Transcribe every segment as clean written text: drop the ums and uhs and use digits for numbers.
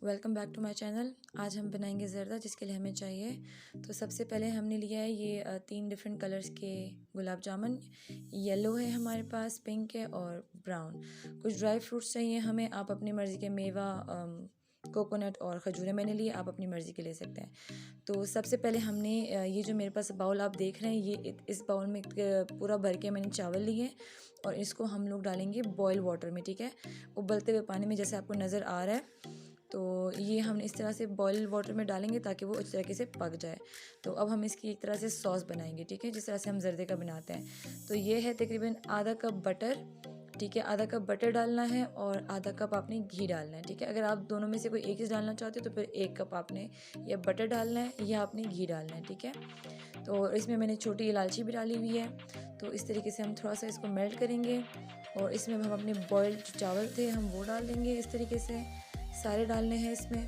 Welcome back to my channel. आज हम बनाएंगे ज़र्दा, जिसके लिए हमें चाहिए तो सबसे पहले हमने लिया है ये 3 डिफरेंट कलर्स के गुलाब जामुन। येलो है हमारे पास, पिंक है और ब्राउन। कुछ ड्राई फ्रूट्स चाहिए हमें, आप अपनी मर्ज़ी के मेवा, कोकोनट और खजूरें मैंने लिए, आप अपनी मर्ज़ी के ले सकते हैं। तो सबसे पहले हमने ये जो मेरे पास बाउल आप देख रहे हैं, ये इस बाउल में पूरा भर के मैंने चावल लिए और इसको हम लोग डालेंगे बॉयल वाटर में। ठीक है, उबलते हुए पानी में, जैसे आपको नज़र आ रहा है। तो ये हम इस तरह से बॉयल वाटर में डालेंगे ताकि वो इस तरीके से पक जाए। तो अब हम इसकी एक तरह से सॉस बनाएंगे। ठीक है, जिस तरह से हम जर्दे का बनाते हैं। तो ये है तकरीबन आधा कप बटर। ठीक है, आधा कप बटर डालना है और आधा कप आपने घी डालना है। ठीक है, अगर आप दोनों में से कोई एक चीज़ डालना चाहते हो तो फिर 1 कप आपने या बटर डालना है या आपने घी डालना है। ठीक है, तो इसमें मैंने छोटी इलायची भी डाली हुई है। तो इस तरीके से हम थोड़ा सा इसको मेल्ट करेंगे और इसमें हम अपने बॉयल्ड चावल थे हम वो डाल देंगे। इस तरीके से सारे डालने हैं इसमें।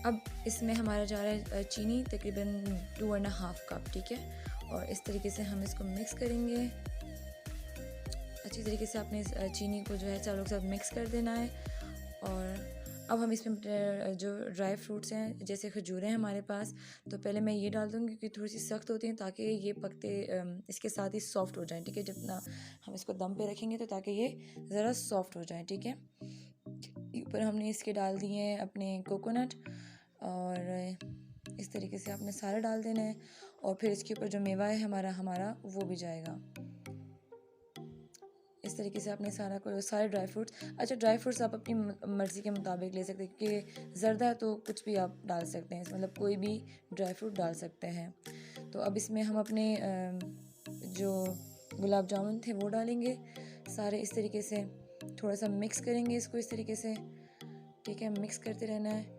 अब इसमें हमारा जा रहा है चीनी, तकरीबन 2.5 कप। ठीक है, और इस तरीके से हम इसको मिक्स करेंगे। अच्छी तरीके से आपने चीनी को जो है चावलों के साथ मिक्स कर देना है। और अब हम इसमें जो ड्राई फ्रूट्स हैं, जैसे खजूरें हैं हमारे पास, तो पहले मैं ये डाल दूँगी क्योंकि थोड़ी सी सख्त होती हैं, ताकि ये पकते इसके साथ ही सॉफ्ट हो जाएं। ठीक है, जितना हम इसको दम पे रखेंगे तो ताकि ये ज़रा सॉफ्ट हो जाए। ठीक है, ऊपर हमने इसके डाल दिए हैं अपने कोकोनट और इस तरीके से आपने सारा डाल देना है। और फिर इसके ऊपर जो मेवा है हमारा हमारा वो भी जाएगा। इस तरीके से आपने सारे ड्राई फ्रूट्स, अच्छा ड्राई फ्रूट्स आप अपनी मर्ज़ी के मुताबिक ले सकते हैं, क्योंकि ज़र्दा है तो कुछ भी आप डाल सकते हैं, मतलब कोई भी ड्राई फ्रूट डाल सकते हैं। तो अब इसमें हम अपने जो गुलाब जामुन थे वो डालेंगे सारे। इस तरीके से थोड़ा सा मिक्स करेंगे इसको इस तरीके से। ठीक है, मिक्स करते रहना है।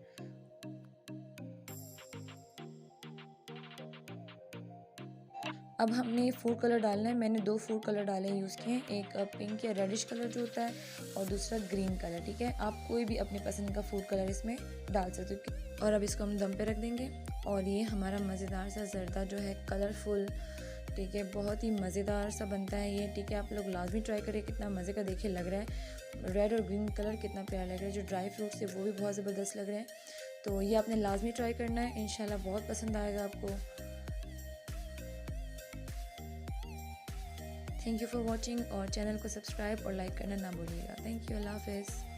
अब हमने फूड कलर डालना है। मैंने 2 फूड कलर डाले यूज़ किए हैं, एक पिंक या रेडिश कलर जो होता है और दूसरा ग्रीन कलर। ठीक है, आप कोई भी अपनी पसंद का फूड कलर इसमें डाल सकते हो। और अब इसको हम दम पे रख देंगे और ये हमारा मज़ेदार सा ज़र्दा जो है, कलरफुल, ठीक है, बहुत ही मज़ेदार सा बनता है ये। ठीक है, आप लोग लाजमी ट्राई करें, कितना मज़े का देखिए लग रहा है। रेड और ग्रीन कलर कितना प्यारा लग रहा है। जो ड्राई फ्रूट्स है वो भी बहुत ज़बरदस्त लग रहे हैं। तो ये आपने लाजमी ट्राई करना है, इंशाल्लाह बहुत पसंद आएगा आपको। थैंक यू फॉर वॉचिंग, और चैनल को सब्सक्राइब और लाइक करना ना भूलिएगा। थैंक यू, अल्लाह हाफ़िज़।